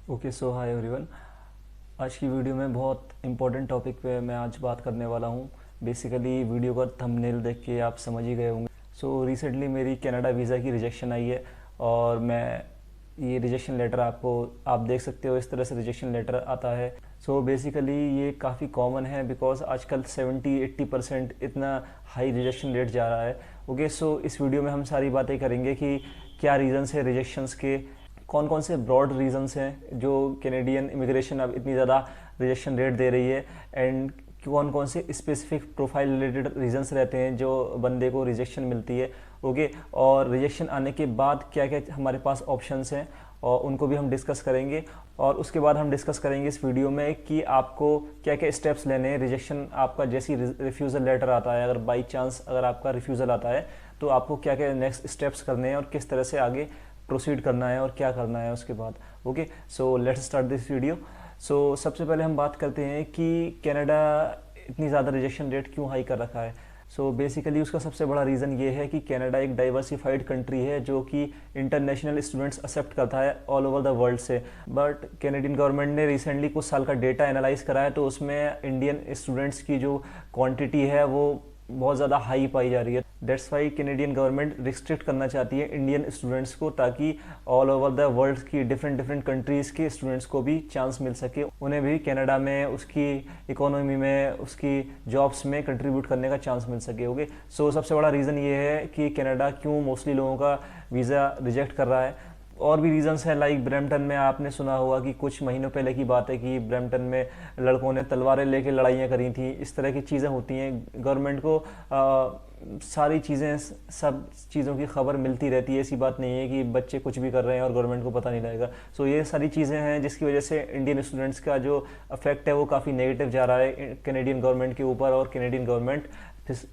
Okay so hi everyone. आज की video में बहुत इंपॉर्टेंट टॉपिक पे मैं आज बात करने वाला हूँ। बेसिकली वीडियो का थंबनेल देख के आप समझ ही गए होंगे। सो रिसेंटली मेरी कनाडा वीज़ा की रिजेक्शन आई है और मैं ये रिजेक्शन लेटर आप देख सकते हो। इस तरह से रिजेक्शन लेटर आता है। सो बेसिकली ये काफ़ी कॉमन है बिकॉज आजकल 70-80% इतना हाई रिजेक्शन रेट जा रहा है। ओके सो इस वीडियो में हम सारी बातें करेंगे कि क्या रीज़न्स है रिजेक्शंस के, कौन कौन से ब्रॉड रीजंस हैं जो कैनेडियन इमिग्रेशन अब इतनी ज़्यादा रिजेक्शन रेट दे रही है, एंड कौन कौन से स्पेसिफिक प्रोफाइल रिलेटेड रीजंस रहते हैं जो बंदे को रिजेक्शन मिलती है। ओके, और रिजेक्शन आने के बाद क्या क्या हमारे पास ऑप्शंस हैं और उनको भी हम डिस्कस करेंगे। और उसके बाद हम डिस्कस करेंगे इस वीडियो में कि आपको क्या क्या स्टेप्स लेने हैं। रिजेक्शन आपका जैसी रिफ्यूज़ल लेटर आता है, अगर बाई चांस अगर आपका रिफ्यूज़ल आता है तो आपको क्या क्या नेक्स्ट स्टेप्स करने हैं और किस तरह से आगे प्रोसीड करना है और क्या करना है उसके बाद। Okay so let's start this video. So सबसे पहले हम बात करते हैं कि कनाडा इतनी ज़्यादा रिजेक्शन रेट क्यों हाई कर रखा है। सो बेसिकली उसका सबसे बड़ा रीज़न ये है कि कनाडा एक डाइवर्सिफाइड कंट्री है जो कि इंटरनेशनल स्टूडेंट्स एक्सेप्ट करता है ऑल ओवर द वर्ल्ड से। बट कैनेडियन गवर्नमेंट ने रिसेंटली कुछ साल का डेटा एनालाइज करा है तो उसमें इंडियन स्टूडेंट्स की जो क्वांटिटी है वो बहुत ज़्यादा हाई पाई जा रही है। That's why Canadian government restrict करना चाहती है इंडियन स्टूडेंट्स को, ताकि ऑल ओवर द वर्ल्ड की डिफरेंट डिफरेंट कंट्रीज़ के स्टूडेंट्स को भी चांस मिल सके, उन्हें भी कनाडा में उसकी इकोनॉमी में उसकी जॉब्स में कंट्रीब्यूट करने का चांस मिल सके। ओके सो सबसे बड़ा रीज़न ये है कि कनाडा क्यों मोस्टली लोगों का वीज़ा रिजेक्ट कर रहा है। और भी रीजंस हैं, लाइक ब्रैम्पटन में आपने सुना होगा कि कुछ महीनों पहले की बात है कि ब्रैम्पटन में लड़कों ने तलवारें लेके लड़ाइयाँ करी थी। इस तरह की चीज़ें होती हैं। गवर्नमेंट को सारी चीज़ें, सब चीज़ों की खबर मिलती रहती है। ऐसी बात नहीं है कि बच्चे कुछ भी कर रहे हैं और गवर्नमेंट को पता नहीं लगेगा। सो ये सारी चीज़ें हैं जिसकी वजह से इंडियन स्टूडेंट्स का जो अफेक्ट है वो काफ़ी नेगेटिव जा रहा है कैनेडियन गवर्नमेंट के ऊपर, और कैनेडियन गवर्नमेंट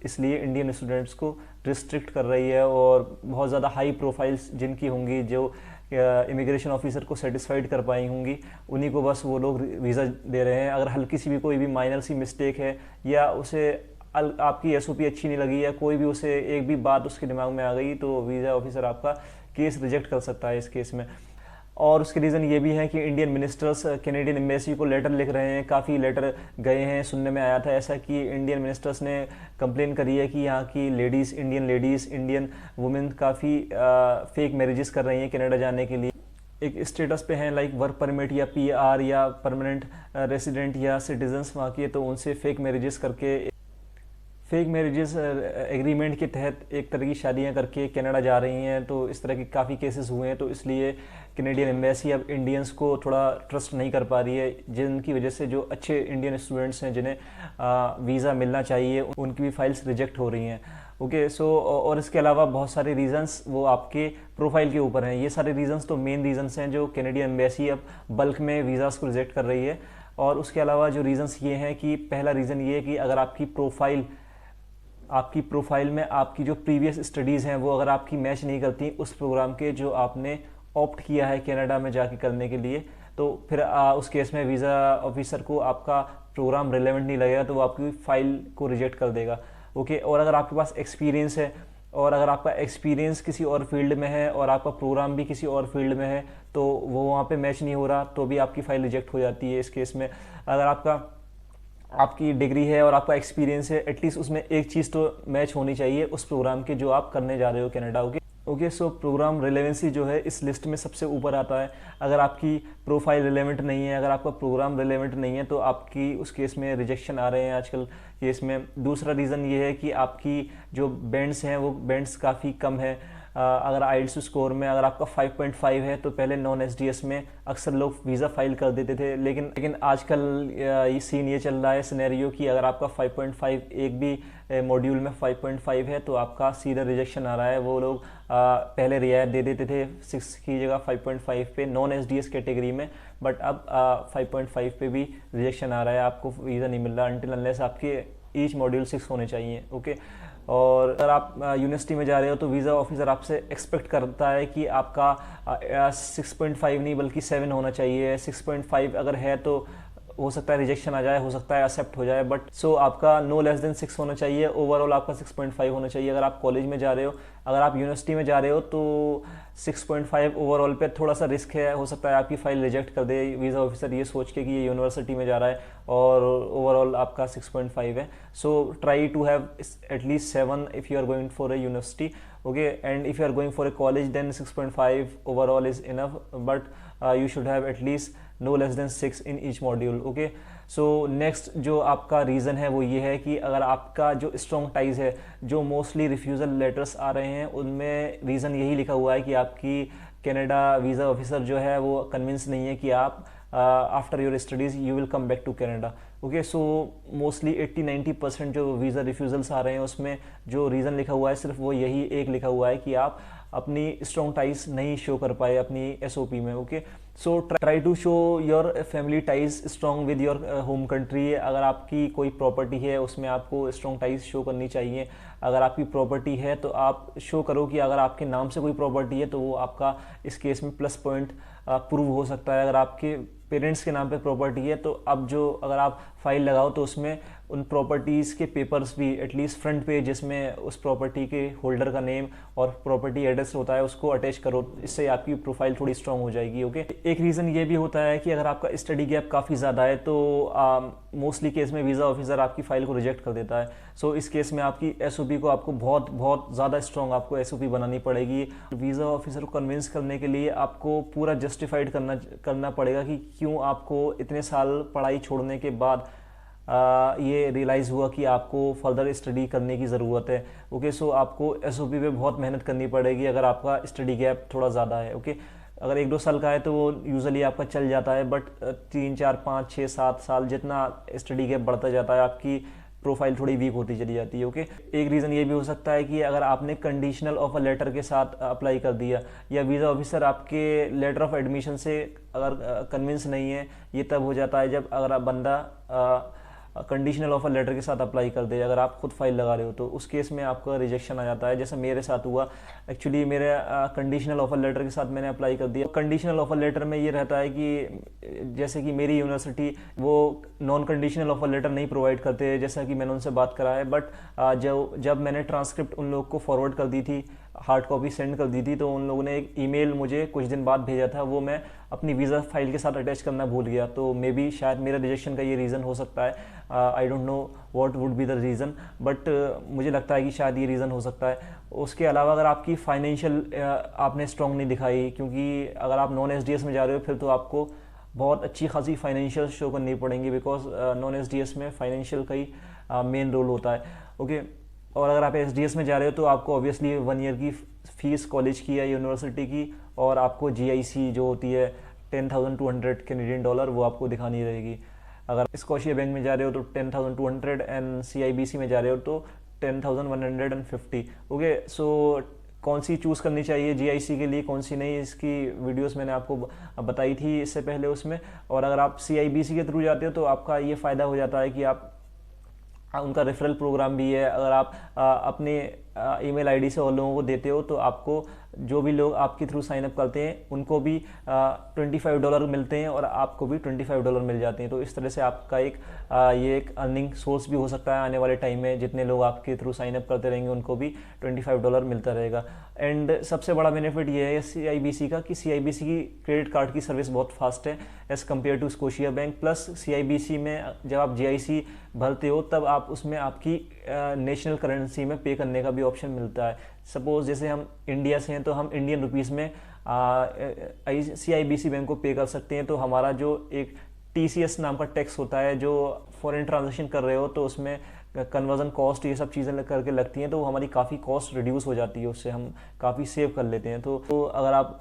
इसलिए इंडियन स्टूडेंट्स को रिस्ट्रिक्ट कर रही है। और बहुत ज़्यादा हाई प्रोफाइल्स जिनकी होंगी, जो इमिग्रेशन ऑफिसर को सेटिस्फाइड कर पाई होंगी, उन्हीं को बस वो लोग वीज़ा दे रहे हैं। अगर हल्की सी भी कोई भी माइनर सी मिस्टेक है या उसे आपकी एसओपी अच्छी नहीं लगी या कोई भी उसे एक भी बात उसके दिमाग में आ गई तो वीज़ा ऑफिसर आपका केस रिजेक्ट कर सकता है इस केस में। और उसके रीज़न ये भी है कि इंडियन मिनिस्टर्स कैनेडियन एम्बेसी को लेटर लिख रहे हैं। काफ़ी लेटर गए हैं, सुनने में आया था ऐसा कि इंडियन मिनिस्टर्स ने कंप्लेन करी है कि यहाँ की इंडियन वुमेन काफ़ी फेक मैरिजेस कर रही हैं कनाडा जाने के लिए। एक स्टेटस पे हैं लाइक वर्क परमिट या पीआर या परमानेंट रेसिडेंट या सिटीजन्स वहाँ के, तो उनसे फेक मैरिजेस करके, फेक मैरिजेस एग्रीमेंट के तहत एक तरह की शादियां करके कनाडा जा रही हैं। तो इस तरह के काफ़ी केसेस हुए हैं। तो इसलिए कैनेडियन एम्बेसी अब इंडियंस को थोड़ा ट्रस्ट नहीं कर पा रही है, जिनकी वजह से जो अच्छे इंडियन स्टूडेंट्स हैं जिन्हें वीज़ा मिलना चाहिए उनकी भी फाइल्स रिजेक्ट हो रही हैं। ओके सो और इसके अलावा बहुत सारे रीजंस वो आपके प्रोफाइल के ऊपर हैं। ये सारे रीजंस तो मेन रीजंस हैं जो कैनेडियन एम्बेसी अब बल्क में वीज़ास को रिजेक्ट कर रही है। और उसके अलावा जो रीजंस ये हैं कि पहला रीज़न ये है कि अगर आपकी प्रोफाइल में आपकी जो प्रीवियस स्टडीज़ हैं वो अगर आपकी मैच नहीं करती उस प्रोग्राम के जो आपने ऑप्ट किया है कनाडा में जाके करने के लिए, तो फिर उस केस में वीज़ा ऑफिसर को आपका प्रोग्राम रिलेवेंट नहीं लगेगा तो वो आपकी फ़ाइल को रिजेक्ट कर देगा। ओके, और अगर आपके पास एक्सपीरियंस है और अगर आपका एक्सपीरियंस किसी और फील्ड में है और आपका प्रोग्राम भी किसी और फील्ड में है तो वो वहाँ पे मैच नहीं हो रहा तो भी आपकी फ़ाइल रिजेक्ट हो जाती है इस केस में। अगर आपकी डिग्री है और आपका एक्सपीरियंस है, एटलीस्ट उसमें एक चीज़ तो मैच होनी चाहिए उस प्रोग्राम के जो आप करने जा रहे हो Canada. Okay so program relevancy जो है इस लिस्ट में सबसे ऊपर आता है। अगर आपकी प्रोफाइल रिलेवेंट नहीं है, अगर आपका प्रोग्राम रिलेवेंट नहीं है तो आपकी उस केस में रिजेक्शन आ रहे हैं आजकल केस में। दूसरा रीज़न ये है कि आपकी जो बैंड्स हैं वो बैंड्स काफ़ी कम है। अगर आइल्स स्कोर में अगर आपका 5.5 है तो पहले नॉन एसडीएस में अक्सर लोग वीज़ा फाइल कर देते थे, लेकिन आजकल ये सीन ये चल रहा है सिनेरियो कि अगर आपका 5.5 एक भी मॉड्यूल में 5.5 है तो आपका सीधा रिजेक्शन आ रहा है। वो लोग पहले रियायत दे देते थे 6 की जगह 5.5 पे नॉन एसडीएस कैटेगरी में, बट अब 5.5 पे भी रिजेक्शन आ रहा है, आपको वीज़ा नहीं मिल रहा अनटिल अनलेस आपके ईच मॉड्यूल 6 होने चाहिए। ओके, और अगर आप यूनिवर्सिटी में जा रहे हो तो वीज़ा ऑफिसर आपसे एक्सपेक्ट करता है कि आपका 6.5 नहीं बल्कि 7 होना चाहिए। 6.5 अगर है तो हो सकता है रिजेक्शन आ जाए, हो सकता है एक्सेप्ट हो जाए, बट सो आपका नो लेस देन 6 होना चाहिए। ओवरऑल आपका 6.5 होना चाहिए अगर आप कॉलेज में जा रहे हो। अगर आप यूनिवर्सिटी में जा रहे हो तो 6.5 ओवरऑल पे थोड़ा सा रिस्क है, हो सकता है आपकी फ़ाइल रिजेक्ट कर दे वीज़ा ऑफिसर ये सोच के कि ये यूनिवर्सिटी में जा रहा है और ओवरऑल आपका 6.5 है। So try to have at least 7 if you are going for a university, okay, and if you are going for a college then 6.5 overall is enough, but you should have at least no less than 6 in each module, okay। So next जो आपका reason है वो ये है कि अगर आपका जो स्ट्रॉन्ग टाइज है, जो मोस्टली रिफ्यूज़ल लेटर्स आ रहे हैं उनमें रीज़न यही लिखा हुआ है कि आपकी कनाडा वीज़ा ऑफिसर जो है वो कन्विंस नहीं है कि आप after your studies you will come back to Canada, okay. So mostly 80-90% जो वीज़ा रिफ्यूज़ल्स आ रहे हैं उसमें जो रीज़न लिखा हुआ है सिर्फ वो यही एक लिखा हुआ है कि आप अपनी स्ट्रॉन्ग टाइज नहीं शो कर पाए अपनी एसओपी में, okay. So try to show your family ties strong with your home country. अगर आपकी कोई प्रॉपर्टी है उसमें आपको स्ट्रॉन्ग टाइज शो करनी चाहिए। अगर आपकी प्रॉपर्टी है तो आप शो करो कि अगर आपके नाम से कोई प्रॉपर्टी है तो वो आपका इस केस में प्लस पॉइंट प्रूव हो सकता है। अगर आपके पेरेंट्स के नाम पे प्रॉपर्टी है तो अब जो अगर आप फाइल लगाओ तो उसमें उन प्रॉपर्टीज़ के पेपर्स भी एटलीस्ट फ्रंट पेज जिसमें उस प्रॉपर्टी के होल्डर का नेम और प्रॉपर्टी एड्रेस होता है उसको अटैच करो, इससे आपकी प्रोफाइल थोड़ी स्ट्रांग हो जाएगी, ओके। एक रीज़न ये भी होता है कि अगर आपका स्टडी गैप काफ़ी ज़्यादा है तो मोस्टली केस में वीज़ा ऑफिसर आपकी फ़ाइल को रिजेक्ट कर देता है। सो इस केस में आपकी एसओपी को आपको बहुत बहुत ज़्यादा स्ट्रॉन्ग आपको एसओपी बनानी पड़ेगी। वीज़ा ऑफिसर को कन्विंस करने के लिए आपको पूरा जस्टिफाइड करना पड़ेगा कि क्यों आपको इतने साल पढ़ाई छोड़ने के बाद ये रियलाइज़ हुआ कि आपको फर्दर स्टडी करने की ज़रूरत है, ओके। सो आपको एसओपी पे बहुत मेहनत करनी पड़ेगी अगर आपका स्टडी गैप थोड़ा ज़्यादा है, ओके। अगर 1-2 साल का है तो वो यूजुअली आपका चल जाता है, बट 3, 4, 5, 6, 7 साल जितना स्टडी गैप बढ़ता जाता है आपकी प्रोफाइल थोड़ी वीक होती चली जाती है, ओके। एक रीज़न ये भी हो सकता है कि अगर आपने कंडीशनल ऑफर लेटर के साथ अप्लाई कर दिया या वीज़ा ऑफिसर आपके लेटर ऑफ एडमिशन से अगर कन्विंस नहीं है, ये तब हो जाता है जब अगर आप बंदा कंडीशनल ऑफर लेटर के साथ अप्लाई कर दे। अगर आप खुद फाइल लगा रहे हो तो उस केस में आपका रिजेक्शन आ जाता है, जैसे मेरे साथ हुआ। एक्चुअली मेरे कंडीशनल ऑफर लेटर के साथ मैंने अप्लाई कर दिया। कंडीशनल ऑफर लेटर में ये रहता है कि जैसे कि मेरी यूनिवर्सिटी वो नॉन कंडीशनल ऑफर लेटर नहीं प्रोवाइड करते, जैसा कि मैंने उनसे बात करा है, बट जब मैंने ट्रांसक्रिप्ट उन लोग को फॉरवर्ड कर दी थी, हार्ड कॉपी सेंड कर दी थी, तो उन लोगों ने एक ईमेल मुझे कुछ दिन बाद भेजा था, वो मैं अपनी वीज़ा फाइल के साथ अटैच करना भूल गया। तो मे बी शायद मेरा रिजेक्शन का ये रीज़न हो सकता है। I don't know what would be the reason, but मुझे लगता है कि शायद ये रीज़न हो सकता है। उसके अलावा अगर आपकी फाइनेंशियल आपने स्ट्रॉन्ग नहीं दिखाई, क्योंकि अगर आप नॉन एसडीएस में जा रहे हो फिर तो आपको बहुत अच्छी खासी फाइनेंशियल शो करनी पड़ेंगी, बिकॉज नॉन एसडीएस में फाइनेंशियल का ही मेन रोल होता है, ओके। और अगर आप एसडीएस में जा रहे हो तो आपको ऑब्वियसली 1 ईयर की फीस कॉलेज की या यूनिवर्सिटी की, और आपको जीआईसी जो होती है 10,200 कैनेडियन डॉलर, वो आपको दिखानी रहेगी। अगर स्कॉशिया बैंक में जा रहे हो तो 10,200 एंड सीआईबीसी में जा रहे हो तो 10,150, ओके। सो कौन सी चूज़ करनी चाहिए जीआईसी के लिए, कौन सी नहीं, इसकी वीडियोस मैंने आपको बताई थी इससे पहले उसमें। और अगर आप सीआईबीसी के थ्रू जाते हो तो आपका ये फ़ायदा हो जाता है कि आप उनका रेफरल प्रोग्राम भी है। अगर आप अपने ईमेल आईडी से और लोगों को देते हो तो आपको जो भी लोग आपके थ्रू साइन अप करते हैं उनको भी $25 मिलते हैं और आपको भी $25 मिल जाते हैं। तो इस तरह से आपका ये एक अर्निंग सोर्स भी हो सकता है आने वाले टाइम में। जितने लोग आपके थ्रू साइन अप करते रहेंगे उनको भी $25 मिलता रहेगा। एंड सबसे बड़ा बेनिफिट ये है सीआईबीसी का कि सीआईबीसी की क्रेडिट कार्ड की सर्विस बहुत फास्ट है as compare to Scotia bank. Plus CIBC में जब आप जीआईसी भरते हो तब आप उसमें आपकी नेशनल करेंसी में पे करने का भी ऑप्शन मिलता है। सपोज जैसे हम इंडिया से हैं तो हम इंडियन रुपीज़ में सीआईबीसी बैंक को पे कर सकते हैं। तो हमारा जो एक टीसीएस नाम का टैक्स होता है जो फॉरेन ट्रांजैक्शन कर रहे हो तो उसमें कन्वर्जन कॉस्ट ये सब चीज़ें करके लगती हैं, तो हमारी काफ़ी कॉस्ट रिड्यूस हो जाती है, उससे हम काफ़ी सेव कर लेते हैं। तो अगर आप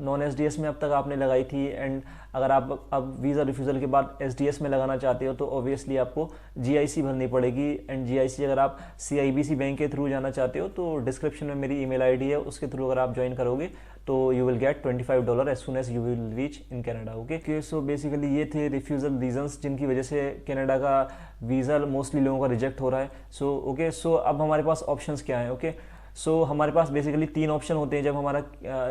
नॉन एसडीएस में अब तक आपने लगाई थी एंड अगर आप अब वीज़ा रिफ्यूज़ल के बाद एसडीएस में लगाना चाहते हो तो ऑब्वियसली आपको जीआईसी भरनी पड़ेगी। एंड जीआईसी अगर आप सीआईबीसी बैंक के थ्रू जाना चाहते हो तो डिस्क्रिप्शन में मेरी ईमेल आईडी है, उसके थ्रू अगर आप ज्वाइन करोगे तो you will get $25 as soon as you will reach in Canada, okay. So basically ये थे रिफ्यूज़ल रीजंस जिनकी वजह से कनाडा का वीज़ा मोस्टली लोगों का रिजेक्ट हो रहा है। सो अब हमारे पास ऑप्शंस क्या हैं, ओके। सो हमारे पास बेसिकली 3 ऑप्शन होते हैं जब हमारा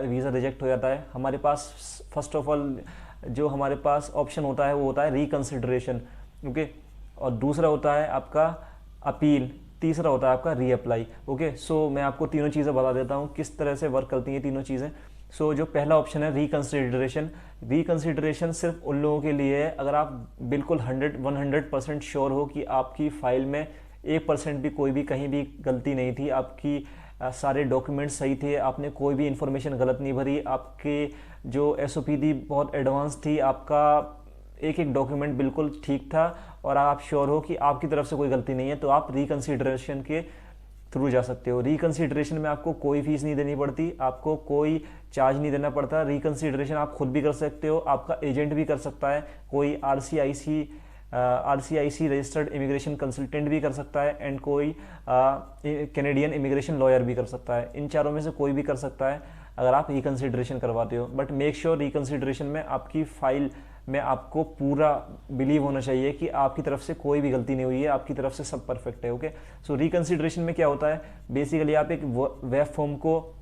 वीज़ा रिजेक्ट हो जाता है। हमारे पास फर्स्ट ऑफ ऑल जो हमारे पास ऑप्शन होता है वो होता है रिकन्सिडरेशन, ओके। और दूसरा होता है आपका अपील, तीसरा होता है आपका रीअप्लाई, ओके। सो मैं आपको तीनों चीज़ें बता देता हूँ किस तरह से वर्क करती हैं तीनों चीज़ें। सो जो पहला ऑप्शन है रिकंसिडरेशन, रिकंसिडरेशन सिर्फ उन लोगों के लिए है अगर आप बिल्कुल 100% श्योर हो कि आपकी फ़ाइल में 1% भी कोई भी कहीं भी गलती नहीं थी, आपकी सारे डॉक्यूमेंट सही थे, आपने कोई भी इंफॉर्मेशन गलत नहीं भरी, आपके जो एसओपी थी बहुत एडवांस थी, आपका एक एक डॉक्यूमेंट बिल्कुल ठीक था और आप श्योर हो कि आपकी तरफ से कोई गलती नहीं है, तो आप रिकंसिडरेशन के थ्रू जा सकते हो। रिकंसिडरेशन में आपको कोई फीस नहीं देनी पड़ती, आपको कोई चार्ज नहीं देना पड़ता। रिकंसिडरेशन आप खुद भी कर सकते हो, आपका एजेंट भी कर सकता है, कोई आरसीआईसी रजिस्टर्ड इमिग्रेशन कंसल्टेंट भी कर सकता है, एंड कोई कैनेडियन इमिग्रेशन लॉयर भी कर सकता है। इन चारों में से कोई भी कर सकता है अगर आप रिकंसिडरेशन करवाते हो। बट मेक श्योर रिकंसिडरेशन में आपकी फाइल में आपको पूरा बिलीव होना चाहिए कि आपकी तरफ से कोई भी गलती नहीं हुई है, आपकी तरफ से सब परफेक्ट है। ओके, सो रिकंसिडरेशन में क्या होता है, बेसिकली आप एक वेब फॉर्म को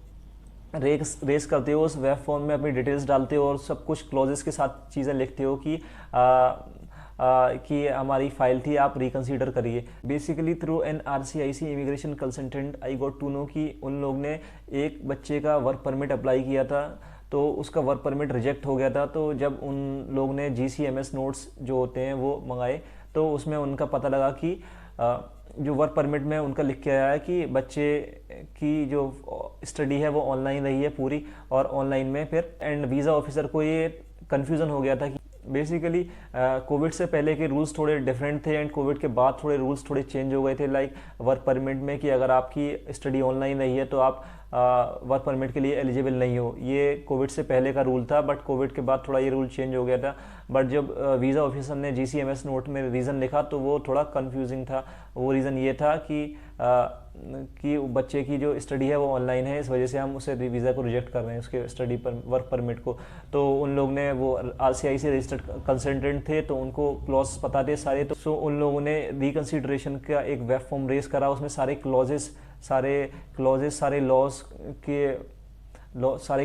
रेस करते हो, उस वेब फॉर्म में अपनी डिटेल्स डालते हो और सब कुछ क्लॉजेस के साथ चीज़ें लिखते हो कि हमारी फाइल थी, आप रिकंसीडर करिए। Basically through an RCIC immigration consultant I got to know कि उन लोग ने एक बच्चे का वर्क परमिट अप्लाई किया था, तो उसका वर्क परमिट रिजेक्ट हो गया था। तो जब उन लोग ने GCMS नोट्स जो होते हैं वो मंगाए, तो उसमें उनका पता लगा कि जो वर्क परमिट में उनका लिख के आया है कि बच्चे की जो स्टडी है वो ऑनलाइन रही है पूरी, और ऑनलाइन में फिर एंड वीज़ा ऑफिसर को ये कन्फ्यूज़न हो गया था कि बेसिकली कोविड से पहले के रूल्स थोड़े डिफरेंट थे एंड कोविड के बाद थोड़े रूल्स थोड़े चेंज हो गए थे, लाइक वर्क परमिट में कि अगर आपकी स्टडी ऑनलाइन रही है तो आप वर्क परमिट के लिए एलिजिबल नहीं हो। ये कोविड से पहले का रूल था, बट कोविड के बाद थोड़ा ये रूल चेंज हो गया था। बट जब वीज़ा ऑफिसर ने GCMS नोट में रीज़न लिखा तो वो थोड़ा कंफ्यूजिंग था। वो रीज़न ये था कि बच्चे की जो स्टडी है वो ऑनलाइन है, इस वजह से हम उसे वीज़ा को रिजेक्ट कर रहे हैं, उसके स्टडी पर वर्क परमिट को। तो उन लोग ने, वो RCIC रजिस्टर्ड कंसल्टेंट थे तो उनको क्लॉज पता थे सारे, तो सो उन लोगों ने रिकंसिडरेशन का एक वेब फॉर्म रेस करा, उसमें सारे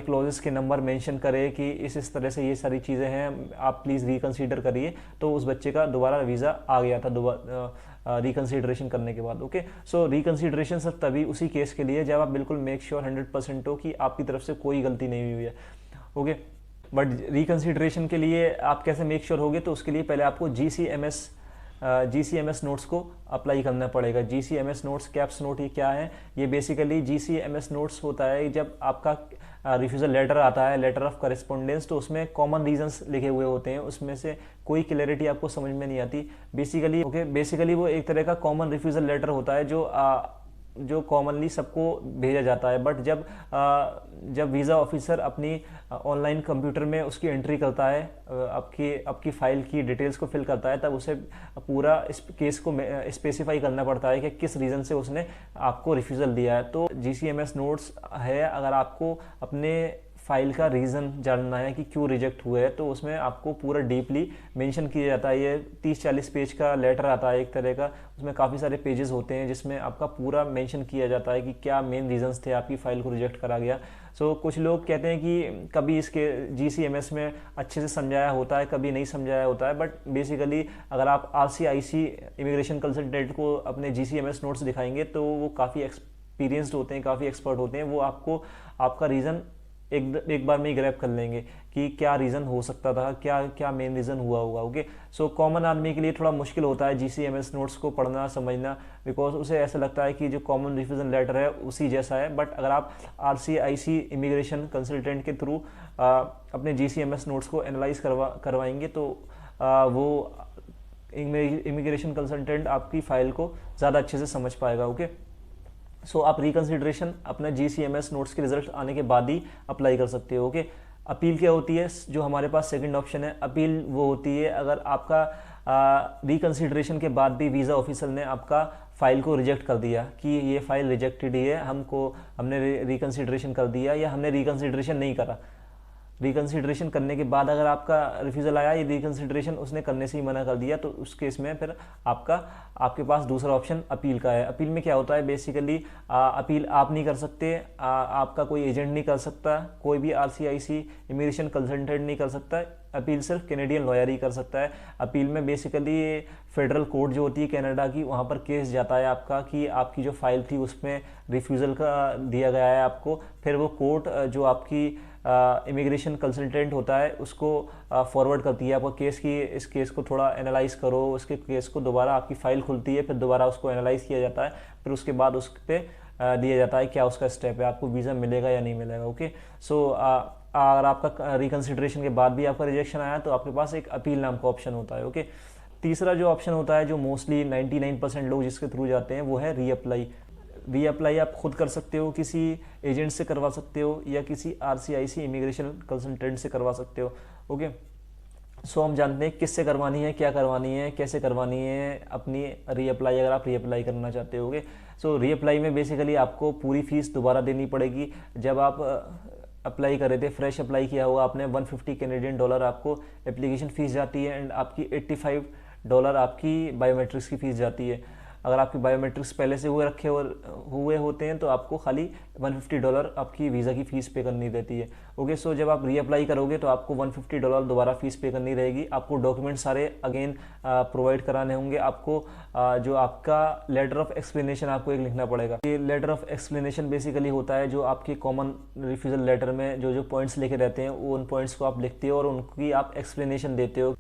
क्लॉजेस के नंबर मेंशन करे कि इस तरह से ये सारी चीज़ें हैं, आप प्लीज़ रिकंसीडर करिए। तो उस बच्चे का दोबारा वीज़ा आ गया था रिकंसीडरेशन करने के बाद। ओके, सो रिकंसीडरेशन सर तभी उसी केस के लिए जब आप बिल्कुल मेक श्योर 100% हो कि आपकी तरफ से कोई गलती नहीं हुई है। ओके, बट रिकंसीडरेशन के लिए आप कैसे मेक श्योर होगे, तो उसके लिए पहले आपको GCMS नोट्स को अप्लाई करना पड़ेगा। GCMS नोट्स, कैप्स नोट ये क्या है, ये बेसिकली GCMS नोट्स होता है जब आपका रिफ्यूज़ल लेटर आता है, लेटर ऑफ करेस्पॉन्डेंस, तो उसमें कॉमन रीजंस लिखे हुए होते हैं, उसमें से कोई क्लैरिटी आपको समझ में नहीं आती। बेसिकली वो एक तरह का कॉमन रिफ्यूज़ल लेटर होता है जो कॉमनली सबको भेजा जाता है। बट जब वीज़ा ऑफिसर अपनी ऑनलाइन कंप्यूटर में उसकी एंट्री करता है, आपकी फ़ाइल की डिटेल्स को फिल करता है, तब उसे पूरा इस केस को स्पेसिफाई करना पड़ता है कि किस रीज़न से उसने आपको रिफ्यूज़ल दिया है। तो GCMS नोट्स है, अगर आपको अपने फाइल का रीज़न जानना है कि क्यों रिजेक्ट हुए है, तो उसमें आपको पूरा डीपली मेंशन किया जाता है। ये 30-40 पेज का लेटर आता है एक तरह का, उसमें काफ़ी सारे पेजेस होते हैं जिसमें आपका पूरा मेंशन किया जाता है कि क्या मेन रीजंस थे आपकी फ़ाइल को रिजेक्ट करा गया। सो कुछ लोग कहते हैं कि कभी इसके GCMS में अच्छे से समझाया होता है, कभी नहीं समझाया होता है, बट बेसिकली अगर आप RCIC इमिग्रेशन कंसल्टेंट को अपने GCMS नोट्स दिखाएंगे तो वो काफ़ी एक्सपीरियंस्ड होते हैं, काफ़ी एक्सपर्ट होते हैं, वो आपको आपका रीज़न एक बार में ही ग्रैब कर लेंगे कि क्या रीज़न हो सकता था, क्या मेन रीज़न हुआ होगा। ओके, सो कॉमन आदमी के लिए थोड़ा मुश्किल होता है GCMS नोट्स को पढ़ना समझना, बिकॉज उसे ऐसा लगता है कि जो कॉमन रिफ्यूज़ल लेटर है उसी जैसा है। बट अगर आप RCIC इमिग्रेशन कंसल्टेंट के थ्रू अपने GCMS नोट्स को एनालाइज करवाएंगे तो वो इमिग्रेशन कंसल्टेंट आपकी फ़ाइल को ज़्यादा अच्छे से समझ पाएगा। ओके, सो आप रिकंसिडरेशन अपना GCMS नोट्स के रिजल्ट आने के बाद ही अप्लाई कर सकते हो। ओके, अपील क्या होती है, जो हमारे पास सेकंड ऑप्शन है, अपील वो होती है अगर आपका रिकंसिडरेशन के बाद भी वीज़ा ऑफिसर ने आपका फ़ाइल को रिजेक्ट कर दिया कि ये फ़ाइल रिजेक्टेड ही है, हमने रिकंसिडरेशन कर दिया या हमने रिकंसिडरेशन नहीं करा। रिकंसिडरेशन करने के बाद अगर आपका रिफ्यूज़ल आया, ये रिकंसिडरेशन उसने करने से ही मना कर दिया, तो उस केस में फिर आपके पास दूसरा ऑप्शन अपील का है। अपील में क्या होता है, बेसिकली अपील आप नहीं कर सकते, आपका कोई एजेंट नहीं कर सकता, कोई भी RCIC इमिग्रेशन कंसल्टेंट नहीं कर सकता, अपील सिर्फ कैनेडियन लॉयर ही कर सकता है। अपील में बेसिकली फेडरल कोर्ट जो होती है कनाडा की, वहाँ पर केस जाता है आपका कि आपकी जो फाइल थी उसमें रिफ्यूज़ल का दिया गया है आपको, फिर वो कोर्ट जो आपकी इमिग्रेशन कंसल्टेंट होता है उसको फॉरवर्ड करती है आपका केस की, इस केस को थोड़ा एनालाइज करो, उसके केस को दोबारा आपकी फाइल खुलती है, फिर दोबारा उसको एनालाइज किया जाता है, फिर उसके बाद उस पर दिया जाता है क्या उसका स्टेप है, आपको वीज़ा मिलेगा या नहीं मिलेगा। ओके, सो अगर आपका रिकन्सिडरेशन के बाद भी आपका रिजेक्शन आया तो आपके पास एक अपील नाम का ऑप्शन होता है। ओके, तीसरा जो ऑप्शन होता है जो मोस्टली 99% लोग जिसके थ्रू जाते हैं वो है रीअप्लाई। रीअप्लाई आप खुद कर सकते हो, किसी एजेंट से करवा सकते हो, या किसी RCIC इमिग्रेशन कंसल्टेंट से करवा सकते हो। ओके, सो हम जानते हैं किससे करवानी है, क्या करवानी है, कैसे करवानी है अपनी रीअप्लाई, अगर आप रीअप्लाई करना चाहते होगे। सो रीअप्लाई में बेसिकली आपको पूरी फीस दोबारा देनी पड़ेगी। जब आप अप्लाई कर रहे थे, फ्रेश अप्लाई किया हुआ आपने, 150 कैनेडियन डॉलर आपको एप्लीकेशन फ़ीस जाती है, एंड आपकी $85 आपकी बायोमेट्रिक्स की फ़ीस जाती है। अगर आपकी बायोमेट्रिक्स पहले से हुए होते हैं तो आपको खाली $150 आपकी वीज़ा की फ़ीस पे करनी रहती है। ओके, सो जब आप रीअप्लाई करोगे तो आपको $150 दोबारा फ़ीस पे करनी रहेगी। आपको डॉक्यूमेंट सारे अगेन प्रोवाइड कराने होंगे। आपको जो आपका लेटर ऑफ एक्सप्लेनेशन आपको एक लिखना पड़ेगा। ये लेटर ऑफ एक्सप्लेनेशन बेसिकली होता है जो आपके कॉमन रिफ्यूज़ल लेटर में जो पॉइंट्स लिखे रहते हैं उन पॉइंट्स को आप लिखते हो और उनकी आप एक्सप्लेनेशन देते हो।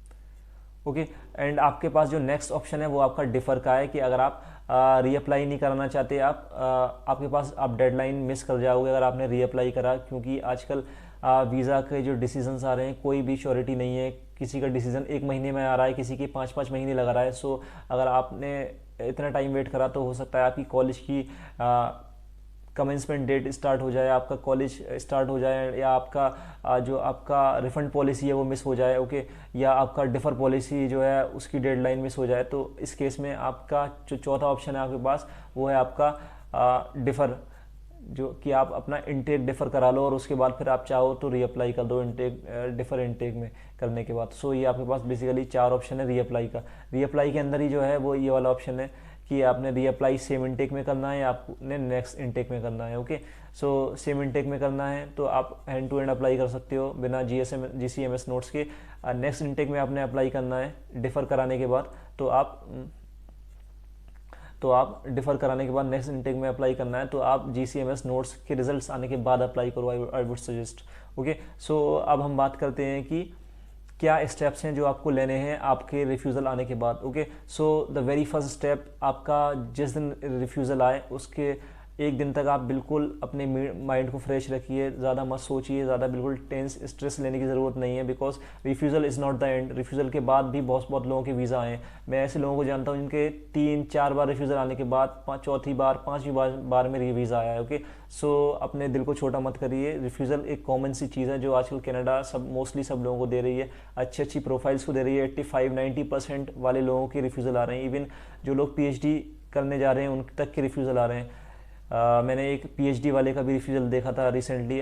ओके, एंड आपके पास जो नेक्स्ट ऑप्शन है वो आपका डिफ़र का है कि अगर आप रीअप्लाई नहीं कराना चाहते, आपके पास आप डेडलाइन मिस कर जाओगे अगर आपने रीअप्लाई करा, क्योंकि आजकल वीज़ा के जो डिसीजंस आ रहे हैं कोई भी श्योरिटी नहीं है। किसी का डिसीजन 1 महीने में आ रहा है, किसी के 5-5 महीने लगा रहा है। सो अगर आपने इतना टाइम वेट करा तो हो सकता है आपकी कॉलेज की कमेंसमेंट डेट स्टार्ट हो जाए, आपका कॉलेज स्टार्ट हो जाए, या आपका जो आपका रिफ़ंड पॉलिसी है वो मिस हो जाए। ओके, या आपका डिफ़र पॉलिसी जो है उसकी डेडलाइन मिस हो जाए। तो इस केस में आपका जो चौथा ऑप्शन है आपके पास वो है आपका डिफ़र, जो कि आप अपना इनटेक डिफ़र करा लो और उसके बाद फिर आप चाहो तो रीअप्लाई कर दो डिफ़र इनटेक में करने के बाद। सो ये आपके पास बेसिकली 4 ऑप्शन है रीअप्लाई का। रीअप्लाई के अंदर ही जो है वो ये वाला ऑप्शन है कि आपने रीअप्लाई सेम इनटेक में करना है या आपने नेक्स्ट इनटेक में करना है। ओके, सो सेम इनटेक में करना है तो आप हैंड टू हैंड अप्लाई कर सकते हो बिना GCMS नोट्स के। नेक्स्ट इनटेक में आपने अप्लाई करना है डिफ़र कराने के बाद, तो आप डिफ़र कराने के बाद नेक्स्ट इनटेक में अप्लाई करना है तो आप GCMS नोट्स के रिजल्ट्स आने के बाद अप्लाई करो, आई वुड सजेस्ट। ओके, सो अब हम बात करते हैं कि क्या स्टेप्स हैं जो आपको लेने हैं आपके रिफ्यूज़ल आने के बाद। Okay, so the very first step, आपका जिस दिन रिफ्यूज़ल आए उसके 1 दिन तक आप बिल्कुल अपने माइंड को फ्रेश रखिए, ज़्यादा मत सोचिए, ज़्यादा बिल्कुल टेंस स्ट्रेस लेने की ज़रूरत नहीं है, because refusal is not the end. Refusal के बाद भी बहुत लोगों के वीज़ा आए। मैं ऐसे लोगों को जानता हूँ जिनके 3-4 बार रिफ्यूज़ल आने के बाद चौथी बार 5वीं बार में वीज़ा आया है। ओके, सो अपने दिल को छोटा मत करिए। रिफ्यूज़ल एक कॉमन सी चीज़ है जो आजकल कनाडा मोस्टली सब लोगों को दे रही है, अच्छी प्रोफाइल्स को दे रही है। 85-90% वाले लोगों के रिफ्यूज़ल आ रहे हैं। इवन जो लोग PhD करने जा रहे हैं उन तक के रिफ्यूज़ल आ रहे हैं। मैंने एक PhD वाले का भी रिफ्यूज़ल देखा था रिसेंटली।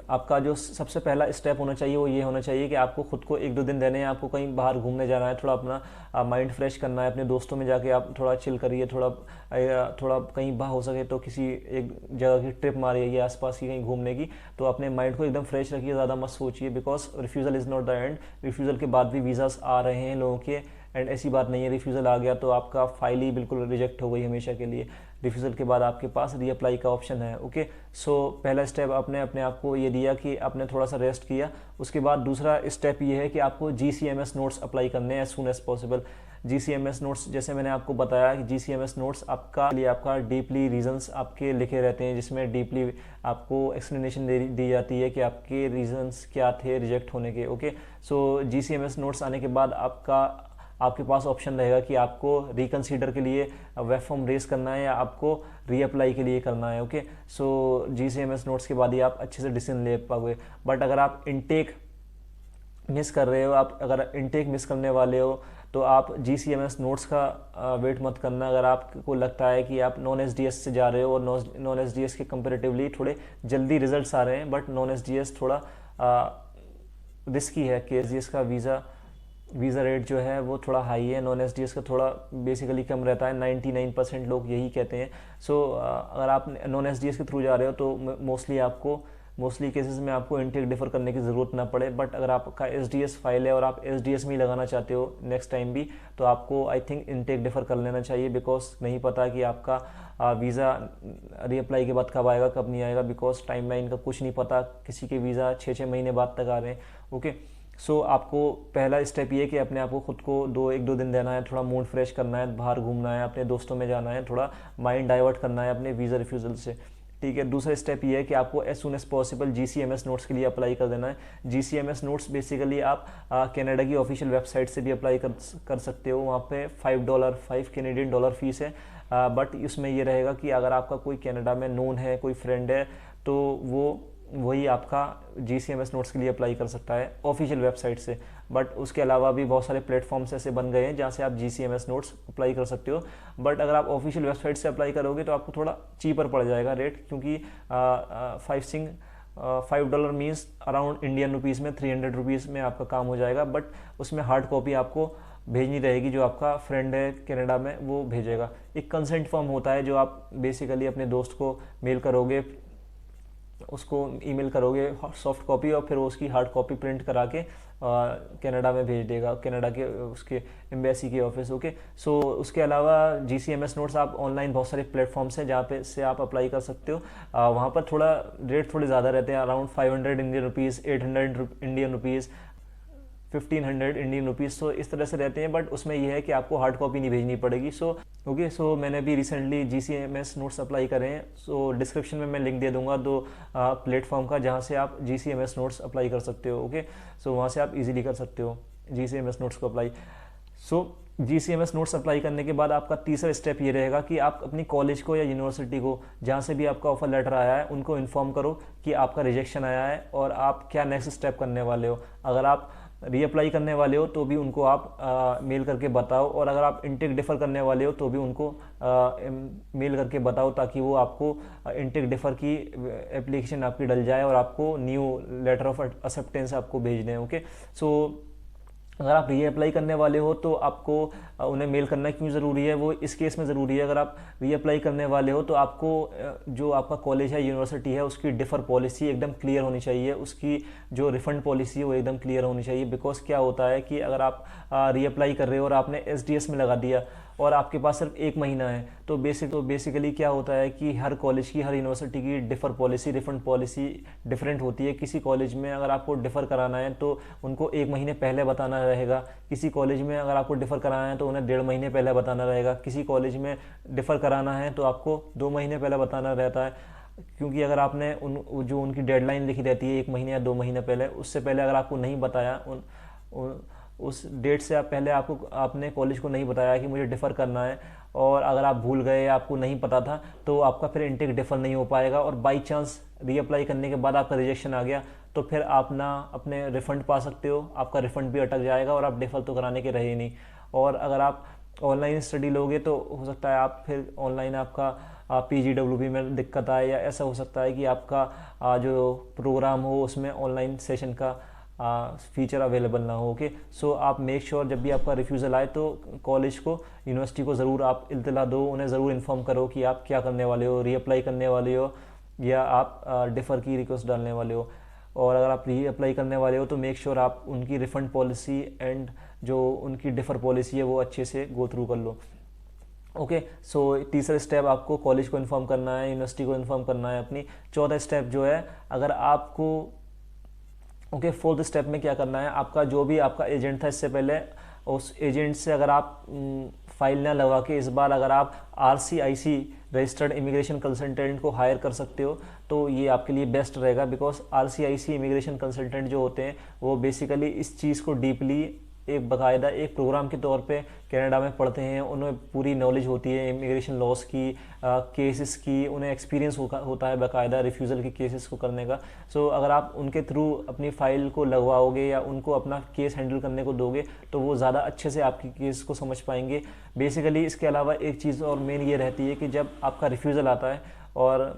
आपका जो सबसे पहला स्टेप होना चाहिए वो ये होना चाहिए कि आपको खुद को 1-2 दिन देने हैं, आपको कहीं बाहर घूमने जाना है, थोड़ा अपना माइंड फ्रेश करना है, अपने दोस्तों में जाके आप थोड़ा चिल करिए, थोड़ा कहीं बाहर हो सके तो किसी एक जगह की ट्रिप मारिए आसपास की कहीं घूमने की, तो अपने माइंड को एकदम फ्रेश रखिए, ज़्यादा मत सोचिए, because refusal is not the end. Refusal के बाद भी वीज़ास आ रहे हैं लोगों के, एंड ऐसी बात नहीं है रिफ्यूज़ल आ गया तो आपका फाइल ही बिल्कुल रिजेक्ट हो गई हमेशा के लिए। रिफ्यूज़ल के बाद आपके पास रीअप्लाई का ऑप्शन है। ओके, सो पहला स्टेप आपने अपने आप को ये दिया कि आपने थोड़ा सा रेस्ट किया। उसके बाद दूसरा स्टेप ये है कि आपको GCMS नोट्स अप्लाई करने हैं as soon as possible. GCMS notes जैसे मैंने आपको बताया कि GCMS नोट्स आपका डीपली रीजंस आपके लिखे रहते हैं, जिसमें डीपली आपको एक्सप्लेनेशन दी जाती है कि आपके रीजंस क्या थे रिजेक्ट होने के। ओके, सो GCMS नोट्स आने के बाद आपके पास ऑप्शन रहेगा कि आपको रिकंसीडर के लिए वेब फॉर्म रेस करना है या आपको रीअप्लाई के लिए करना है। ओके, सो GCMS नोट्स के बाद ही आप अच्छे से डिसीजन ले पाओगे। बट अगर आप इनटेक मिस कर रहे हो, अगर इनटेक मिस करने वाले हो तो आप GCMS नोट्स का वेट मत करना। अगर आपको लगता है कि आप नॉन SDS से जा रहे हो और नॉन SDS के कंपेरेटिवली थोड़े जल्दी रिजल्ट्स आ रहे हैं, बट नॉन SDS थोड़ा रिस्की है कि SDS का वीज़ा रेट जो है वो थोड़ा हाई है, नॉन SDS का थोड़ा बेसिकली कम रहता है। 99% लोग यही कहते हैं। सो अगर आप नॉन SDS के थ्रू जा रहे हो तो मोस्टली आपको मोस्टली केसेस में आपको इनटेक डिफर करने की ज़रूरत ना पड़े। बट अगर आपका एसडीएस फाइल है और आप एसडीएस में ही लगाना चाहते हो नेक्स्ट टाइम भी, तो आपको आई थिंक इनटेक डिफर कर लेना चाहिए, बिकॉज नहीं पता कि आपका वीज़ा रीअप्लाई के बाद कब आएगा कब नहीं आएगा, बिकॉज टाइमलाइन का कुछ नहीं पता, किसी के वीज़ा 6-6 महीने बाद तक आ रहे हैं। ओके, सो आपको पहला स्टेप ये कि अपने आप को खुद को एक दो दिन देना है, थोड़ा मूड फ्रेश करना है, बाहर घूमना है, अपने दोस्तों में जाना है, थोड़ा माइंड डाइवर्ट करना है अपने वीज़ा रिफ्यूज़ल से। ठीक है, दूसरा स्टेप ये है कि आपको as soon as possible GCMS notes के लिए अप्लाई कर देना है। GCMS नोट्स बेसिकली आप कनाडा की ऑफिशियल वेबसाइट से भी अप्लाई कर सकते हो। वहाँ पे $5 कैनेडियन डॉलर फीस है, बट इसमें ये रहेगा कि अगर आपका कोई कनाडा में नोन है, कोई फ्रेंड है, तो वही आपका GCMS नोट्स के लिए अप्लाई कर सकता है ऑफिशियल वेबसाइट से। बट उसके अलावा भी बहुत सारे प्लेटफॉर्म्स ऐसे बन गए हैं जहाँ से आप GCMS नोट्स अप्लाई कर सकते हो। बट अगर आप ऑफिशियल वेबसाइट से अप्लाई करोगे तो आपको थोड़ा चीपर पड़ जाएगा रेट, क्योंकि $5 मीन्स अराउंड इंडियन रुपीज़ में 300 रुपीज़ में आपका काम हो जाएगा। बट उसमें हार्ड कॉपी आपको भेजनी रहेगी, जो आपका फ्रेंड है कनाडा में वो भेजेगा। एक कंसेंट फॉर्म होता है जो आप बेसिकली अपने दोस्त को मेल करोगे, उसको ईमेल करोगे सॉफ्ट कॉपी, और फिर उसकी हार्ड कॉपी प्रिंट करा के कनाडा में भेज देगा, कनाडा के उसके एम्बेसी के ऑफिस। ओके, सो उसके अलावा GCMS नोट्स आप ऑनलाइन बहुत सारे प्लेटफॉर्म्स हैं जहाँ पे से आप अप्लाई कर सकते हो। वहाँ पर थोड़ा रेट थोड़े ज़्यादा रहते हैं, around 500 Indian rupees, 800 Indian rupees, 1500 Indian rupees, तो इस तरह से रहते हैं। बट उसमें यह है कि आपको हार्ड कॉपी नहीं भेजनी पड़ेगी। सो मैंने भी रिसेंटली GCMS नोट्स अप्लाई करे हैं। सो डिस्क्रिप्शन में मैं लिंक दे दूंगा 2 प्लेटफॉर्म का, जहाँ से आप GCMS नोट्स अप्लाई कर सकते हो। ओके, सो वहाँ से आप इजीली कर सकते हो GCMS नोट्स को अप्लाई। सो GCMS नोट्स अप्लाई करने के बाद आपका तीसरा स्टेप ये रहेगा कि आप अपनी कॉलेज को या यूनिवर्सिटी को, जहाँ से भी आपका ऑफर लेटर आया है, उनको इन्फॉर्म करो कि आपका रिजेक्शन आया है और आप क्या नेक्स्ट स्टेप करने वाले हो। अगर आप रीअप्लाई करने वाले हो तो भी उनको आप मेल करके बताओ, और अगर आप इनटेक डिफ़र करने वाले हो तो भी उनको मेल करके बताओ, ताकि वो आपको इनटेक डिफ़र की एप्लीकेशन आपकी डल जाए और आपको न्यू लेटर ऑफ एक्सेप्टेंस आपको भेज दें। ओके, सो अगर आप रीअप्लाई करने वाले हो तो आपको उन्हें मेल करना क्यों ज़रूरी है, वो इस केस में ज़रूरी है। अगर आप रीअप्लाई करने वाले हो तो आपको जो आपका कॉलेज है, यूनिवर्सिटी है, उसकी डिफ़र पॉलिसी एकदम क्लियर होनी चाहिए, उसकी जो रिफ़ंड पॉलिसी है वो एकदम क्लियर होनी चाहिए। बिकॉज क्या होता है कि अगर आप रीअप्लाई कर रहे हो और आपने SDS में लगा दिया और आपके पास सिर्फ 1 महीना है, तो बेसिकली क्या होता है कि हर कॉलेज की, हर यूनिवर्सिटी की differ policy, refund policy different होती है। किसी कॉलेज में अगर आपको डिफ़र कराना है तो उनको 1 महीने पहले बताना रहेगा, किसी कॉलेज में अगर आपको डिफ़र कराना है तो उन्हें 1.5 महीने पहले बताना रहेगा, किसी कॉलेज में डिफ़र कराना है तो आपको 2 महीने पहले बताना रहता है। क्योंकि अगर आपने जो उनकी डेडलाइन लिखी रहती है 1 महीने या 2 महीने पहले, उससे पहले अगर आपको नहीं बताया, उस डेट से पहले आपने कॉलेज को नहीं बताया कि मुझे डिफ़र करना है, और अगर आप भूल गए, आपको नहीं पता था, तो आपका फिर इनटेक डिफ़र नहीं हो पाएगा। और बाई चांस रीअप्लाई करने के बाद आपका रिजेक्शन आ गया तो फिर आप ना अपने रिफ़ंड पा सकते हो, आपका रिफ़ंड भी अटक जाएगा और आप डिफ़र तो कराने के रहे ही नहीं। और अगर आप ऑनलाइन स्टडी लोगे तो हो सकता है आप फिर ऑनलाइन आपका PGWB में दिक्कत आए, या ऐसा हो सकता है कि आपका जो प्रोग्राम हो उसमें ऑनलाइन सेशन का फीचर अवेलेबल ना हो। ओके, सो आप मेक श्योर जब भी आपका रिफ्यूज़ल आए तो कॉलेज को, यूनिवर्सिटी को ज़रूर आप इत्तला दो, उन्हें ज़रूर इन्फॉर्म करो कि आप क्या करने वाले हो, रीअप्लाई करने वाले हो या आप डिफ़र की रिक्वेस्ट डालने वाले हो। और अगर आप रीअप्लाई करने वाले हो तो मेक श्योर आप उनकी रिफ़ंड पॉलिसी एंड जो उनकी डिफ़र पॉलिसी है वो अच्छे से गो थ्रू कर लो। ओके, सो तीसरा स्टेप आपको कॉलेज को इन्फॉर्म करना है, यूनिवर्सिटी को इन्फॉर्म करना है अपनी। चौथा स्टेप जो है, अगर आपको फोर्थ स्टेप में क्या करना है, आपका जो भी आपका एजेंट था इससे पहले, उस एजेंट से अगर आप फाइल ना लगा के इस बार अगर आप RCIC रजिस्टर्ड इमिग्रेशन कंसल्टेंट को हायर कर सकते हो तो ये आपके लिए बेस्ट रहेगा। बिकॉज RCIC इमिग्रेशन कंसल्टेंट जो होते हैं वो बेसिकली इस चीज़ को डीपली एक बाकायदा एक प्रोग्राम के तौर पे कनाडा में पढ़ते हैं, उन्हें पूरी नॉलेज होती है इमिग्रेशन लॉस की, केसेस की, उन्हें एक्सपीरियंस होता है बाकायदा रिफ्यूज़ल के केसेस को करने का। सो अगर आप उनके थ्रू अपनी फ़ाइल को लगवाओगे या उनको अपना केस हैंडल करने को दोगे तो वो ज़्यादा अच्छे से आपकी केस को समझ पाएंगे। बेसिकली इसके अलावा एक चीज़ और मेन ये रहती है कि जब आपका रिफ्यूज़ल आता है और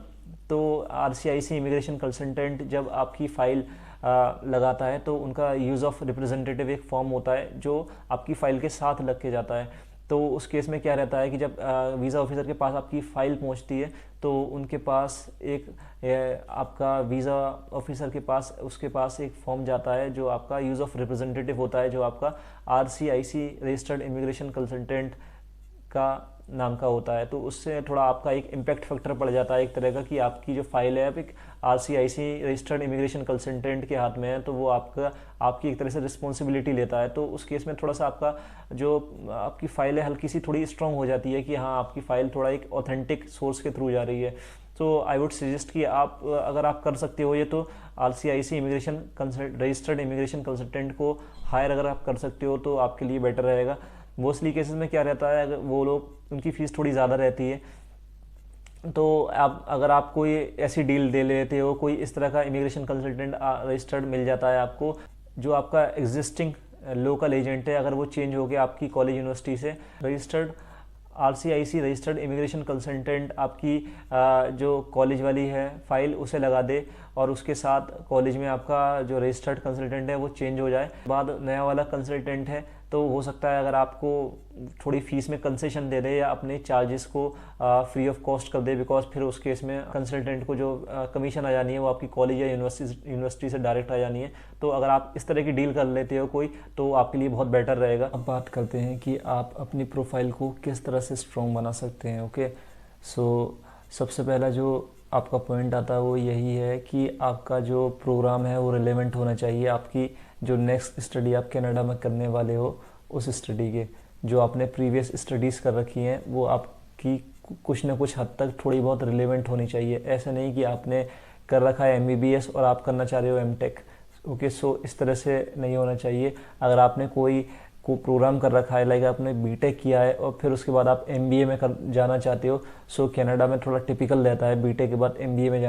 तो RCIC इमिग्रेशन कंसल्टेंट जब आपकी फ़ाइल लगाता है तो उनका यूज़ ऑफ रिप्रेजेंटेटिव एक फॉर्म होता है जो आपकी फ़ाइल के साथ लग के जाता है। तो उस केस में क्या रहता है कि जब वीज़ा ऑफिसर के पास आपकी फ़ाइल पहुंचती है तो उनके पास आपका वीज़ा ऑफिसर के पास उसके पास एक फॉर्म जाता है जो आपका यूज़ ऑफ रिप्रेजेंटेटिव होता है, जो आपका RCIC रजिस्टर्ड इमिग्रेशन कंसल्टेंट का नाम का होता है। तो उससे थोड़ा आपका एक इम्पैक्ट फैक्टर पड़ जाता है एक तरह का, कि आपकी जो फाइल है अब एक RCIC रजिस्टर्ड इमिग्रेशन कंसल्टेंट के हाथ में है, तो वो आपकी एक तरह से रिस्पॉन्सिबिलिटी लेता है। तो उस केस में थोड़ा सा आपका जो आपकी फ़ाइल है हल्की सी थोड़ी स्ट्रांग हो जाती है कि हाँ आपकी फ़ाइल थोड़ा एक ऑथेंटिक सोर्स के थ्रू जा रही है। तो आई वुड सजेस्ट कि आप अगर आप कर सकते हो ये, तो RCIC immigration registered immigration consultant को हायर अगर आप कर सकते हो तो आपके लिए बेटर रहेगा। मोस्टली केसेस में क्या रहता है, अगर वो लोग उनकी फ़ीस थोड़ी ज़्यादा रहती है, तो अगर आप कोई ऐसी डील दे लेते हो, कोई इस तरह का इमिग्रेशन कंसल्टेंट रजिस्टर्ड मिल जाता है आपको, जो आपका एग्जिस्टिंग लोकल एजेंट है, अगर वो चेंज हो गया आपकी कॉलेज यूनिवर्सिटी से, registered RCIC registered immigration consultant आपकी जो कॉलेज वाली है फाइल उसे लगा दे, और उसके साथ कॉलेज में आपका जो रजिस्टर्ड कंसल्टेंट है वो चेंज हो जाए, बाद नया वाला कंसल्टेंट है तो हो सकता है अगर आपको थोड़ी फीस में कंसेशन दे दे या अपने चार्जेस को फ्री ऑफ कॉस्ट कर दे, बिकॉज फिर उस केस में कंसल्टेंट को जो कमीशन आ जानी है वो आपकी कॉलेज या यूनिवर्सिटी से डायरेक्ट आ जानी है। तो अगर आप इस तरह की डील कर लेते हो कोई, तो आपके लिए बहुत बेटर रहेगा। अब बात करते हैं कि आप अपनी प्रोफाइल को किस तरह से स्ट्रॉन्ग बना सकते हैं। ओके, सो सबसे पहला जो आपका पॉइंट आता है वो यही है कि आपका जो प्रोग्राम है वो रिलेवेंट होना चाहिए आपकी जो नेक्स्ट स्टडी आप कनाडा में करने वाले हो उस स्टडी के। जो आपने प्रीवियस स्टडीज़ कर रखी हैं वो आपकी कुछ ना कुछ हद तक थोड़ी बहुत रिलेवेंट होनी चाहिए। ऐसा नहीं कि आपने कर रखा है MBBS और आप करना चाह रहे हो M.Tech। ओके, सो इस तरह से नहीं होना चाहिए। अगर आपने कोई प्रोग्राम कर रखा है, लाइक आपने B.Tech किया है और फिर उसके बाद आप MBA में जाना चाहते हो, सो कनाडा में थोड़ा टिपिकल रहता है B.Tech के बाद MBA में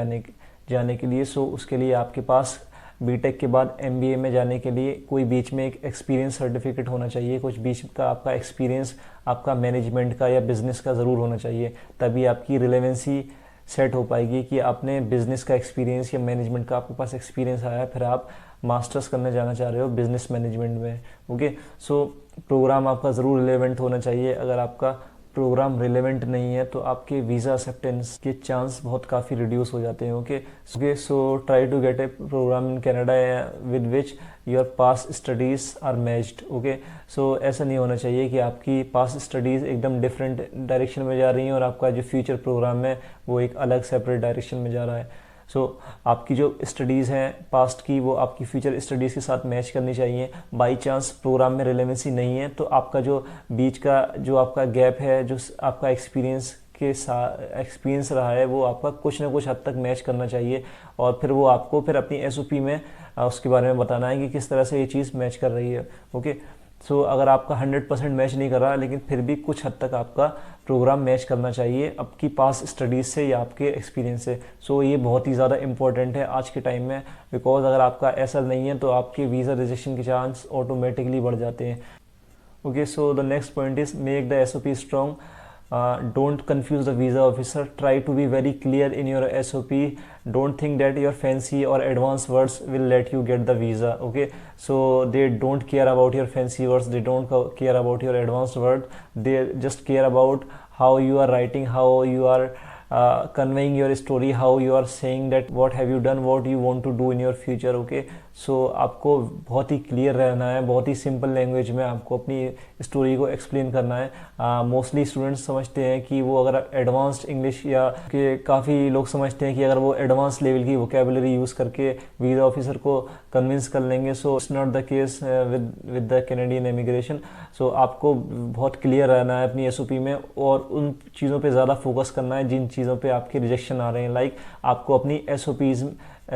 जाने के लिए। सो उसके लिए आपके पास B.Tech के बाद MBA में जाने के लिए कोई बीच में एक एक्सपीरियंस सर्टिफिकेट होना चाहिए, कुछ बीच का आपका एक्सपीरियंस आपका मैनेजमेंट का या बिजनेस का ज़रूर होना चाहिए, तभी आपकी रिलेवेंसी सेट हो पाएगी कि आपने बिजनेस का एक्सपीरियंस या मैनेजमेंट का आपके पास एक्सपीरियंस आया, फिर आप मास्टर्स करने जाना चाह रहे हो बिजनेस मैनेजमेंट में। ओके, सो प्रोग्राम आपका ज़रूर रिलेवेंट होना चाहिए। अगर आपका प्रोग्राम रिलेवेंट नहीं है तो आपके वीज़ा एक्सेप्टेंस के चांस बहुत काफ़ी रिड्यूस हो जाते हैं। Okay, so try to get a program in Canada with which your past studies are matched. Okay, so ऐसा नहीं होना चाहिए कि आपकी पास्ट स्टडीज़ एकदम डिफरेंट डायरेक्शन में जा रही हैं और आपका जो फ्यूचर प्रोग्राम है वो एक अलग सेपरेट डायरेक्शन में जा रहा है। सो आपकी जो स्टडीज़ हैं पास्ट की वो आपकी फ्यूचर स्टडीज़ के साथ मैच करनी चाहिए। बाई चांस प्रोग्राम में रिलेवेंसी नहीं है तो आपका जो बीच का जो आपका गैप है, जो आपका एक्सपीरियंस रहा है, वो आपका कुछ ना कुछ हद तक मैच करना चाहिए, और फिर वो आपको फिर अपनी SOP में उसके बारे में बताना है कि किस तरह से ये चीज़ मैच कर रही है। ओके, सो अगर आपका 100% मैच नहीं कर रहा लेकिन फिर भी कुछ हद तक आपका प्रोग्राम मैच करना चाहिए आपकी पास स्टडीज़ से या आपके एक्सपीरियंस से। सो ये बहुत ही ज़्यादा इंपॉर्टेंट है आज के टाइम में, बिकॉज अगर आपका ऐसा नहीं है तो आपके वीज़ा रिजेक्शन के चांस ऑटोमेटिकली बढ़ जाते हैं। Okay, so the next point is make the SOP strong. Don't confuse the visa officer. Try to be very clear in your SOP. Don't think that your fancy or advanced words will let you get the visa. Okay, so they don't care about your fancy words, they don't care about your advanced word, they just care about how you are writing, how you are conveying your story, how you are saying that what have you done, what you want to do in your future. Okay, सो आपको बहुत ही clear रहना है, बहुत ही simple language में आपको अपनी story को explain करना है। मोस्टली स्टूडेंट्स समझते हैं कि वो अगर एडवांस्ड इंग्लिश या कि काफ़ी लोग समझते हैं कि अगर वो एडवांस लेवल की वोकेबलरी यूज़ करके वीज़ा ऑफिसर को कन्विंस कर लेंगे, so it's not the case with the Canadian immigration. So आपको बहुत क्लियर रहना है अपनी SOP में और उन चीज़ों पे ज़्यादा फोकस करना है जिन चीज़ों पे आपके रिजेक्शन आ रहे हैं। लाइक आपको अपनी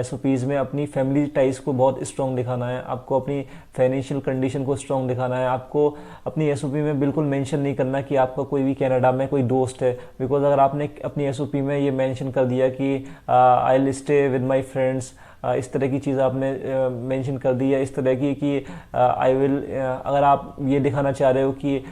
SOPs में अपनी फैमिली टाइज को बहुत स्ट्रॉन्ग दिखाना है, आपको अपनी फाइनेंशियल कंडीशन को स्ट्रॉन्ग दिखाना है, आपको अपनी SOP में बिल्कुल मेंशन नहीं करना कि आपका कोई भी कनाडा में कोई दोस्त है, बिकॉज अगर आपने अपनी SOP में ये मेंशन कर दिया कि I will stay with my friends इस तरह की चीज़ आपने मेंशन कर दी है, इस तरह की कि आई विल, अगर आप ये दिखाना चाह रहे हो कि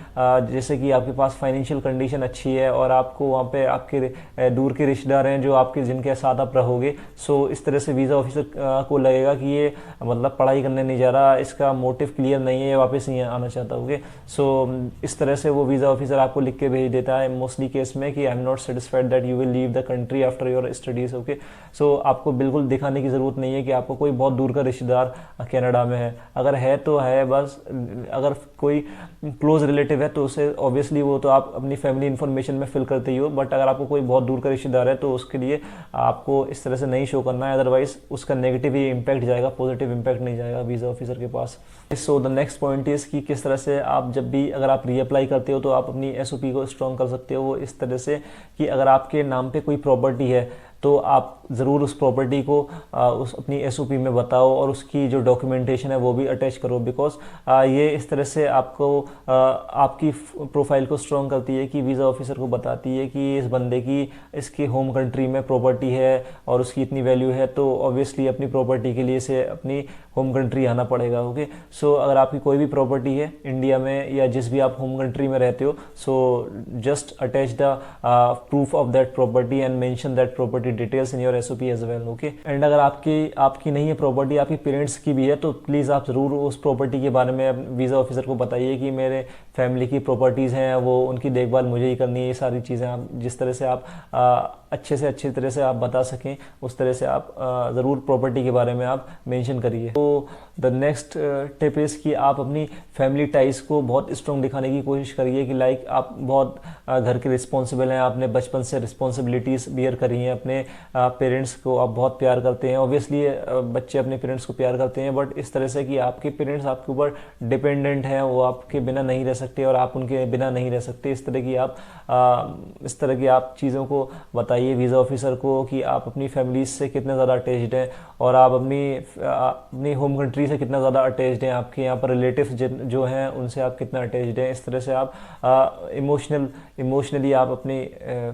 जैसे कि आपके पास फाइनेंशियल कंडीशन अच्छी है और आपको वहाँ पे आपके दूर के रिश्तेदार हैं जो आपके जिनके साथ आप रहोगे, सो इस तरह से वीज़ा ऑफिसर को लगेगा कि ये मतलब पढ़ाई करने नहीं जा रहा, इसका मोटिव क्लियर नहीं है, ये वापस नहीं आना चाहता। ओके, सो इस तरह से वो वीज़ा ऑफिसर आपको लिख के भेज देता है मोस्टली केस में कि I am not satisfied that you will leave the country after your studies. Okay, so आपको बिल्कुल दिखाने की ज़रूरत नहीं है कि आपको कोई बहुत दूर का रिश्तेदार कनाडा में है, अगर है तो है बस, अगर कोई क्लोज रिलेटिव है तो उसे ऑब्वियसली वो तो आप अपनी फैमिली इन्फॉर्मेशन में फिल करते ही हो, बट अगर आपको कोई बहुत दूर का रिश्तेदार है तो उसके लिए आपको इस तरह से नहीं शो करना है, अदरवाइज उसका नेगेटिव ही इम्पैक्ट जाएगा, पॉजिटिव इम्पैक्ट नहीं जाएगा वीज़ा ऑफिसर के पास। So the next point is कि किस तरह से आप जब भी अगर आप रीअप्लाई करते हो तो आप अपनी एसओपी को स्ट्रॉन्ग कर सकते हो इस तरह से कि अगर आपके नाम पे कोई प्रॉपर्टी है तो आप ज़रूर उस प्रॉपर्टी को उस अपनी एसओपी में बताओ और उसकी जो डॉक्यूमेंटेशन है वो भी अटैच करो, बिकॉज ये इस तरह से आपको आपकी प्रोफाइल को स्ट्रॉन्ग करती है कि वीज़ा ऑफिसर को बताती है कि इस बंदे की इसकी होम कंट्री में प्रॉपर्टी है और उसकी इतनी वैल्यू है, तो ऑब्वियसली अपनी प्रॉपर्टी के लिए से अपनी होम कंट्री आना पड़ेगा। ओके, सो अगर आपकी कोई भी प्रॉपर्टी है इंडिया में या जिस भी आप होम कंट्री में रहते हो, so just attach the proof of that property and mention that property details in your SOP as well. Okay, and अगर आपकी नहीं है प्रॉपर्टी, आपकी पेरेंट्स की भी है, तो प्लीज़ आप ज़रूर उस प्रॉपर्टी के बारे में वीज़ा ऑफिसर को बताइए कि मेरे फैमिली की प्रॉपर्टीज़ हैं, वो उनकी देखभाल मुझे ही करनी है। ये सारी चीज़ें आप जिस तरह से आप अच्छी तरह से आप बता सकें उस तरह से आप ज़रूर प्रॉपर्टी के बारे में आप मेंशन करिए। तो द नेक्स्ट टिप इज़ कि आप अपनी फैमिली टाइज को बहुत स्ट्रॉन्ग दिखाने की कोशिश करिए कि लाइक आप बहुत घर के रिस्पॉन्सिबल हैं, आपने बचपन से रिस्पॉन्सिबिलिटीज़ बियर करी हैं, अपने पेरेंट्स को आप बहुत प्यार करते हैं। ऑब्वियसली बच्चे अपने पेरेंट्स को प्यार करते हैं, बट इस तरह से कि आपके पेरेंट्स आपके ऊपर डिपेंडेंट हैं, वो आपके बिना नहीं रह सकते और आप उनके बिना नहीं रह सकते। इस तरह की आप चीज़ों को बताइए वीज़ा ऑफिसर को कि आप अपनी फैमिली से कितने ज़्यादा अटैच्ड हैं और आप अपनी होम कंट्री से कितना ज़्यादा अटैच्ड हैं, आपके यहाँ पर रिलेटिव्स जो हैं उनसे आप कितना अटैच्ड हैं। इस तरह से आप इमोशनली आप अपनी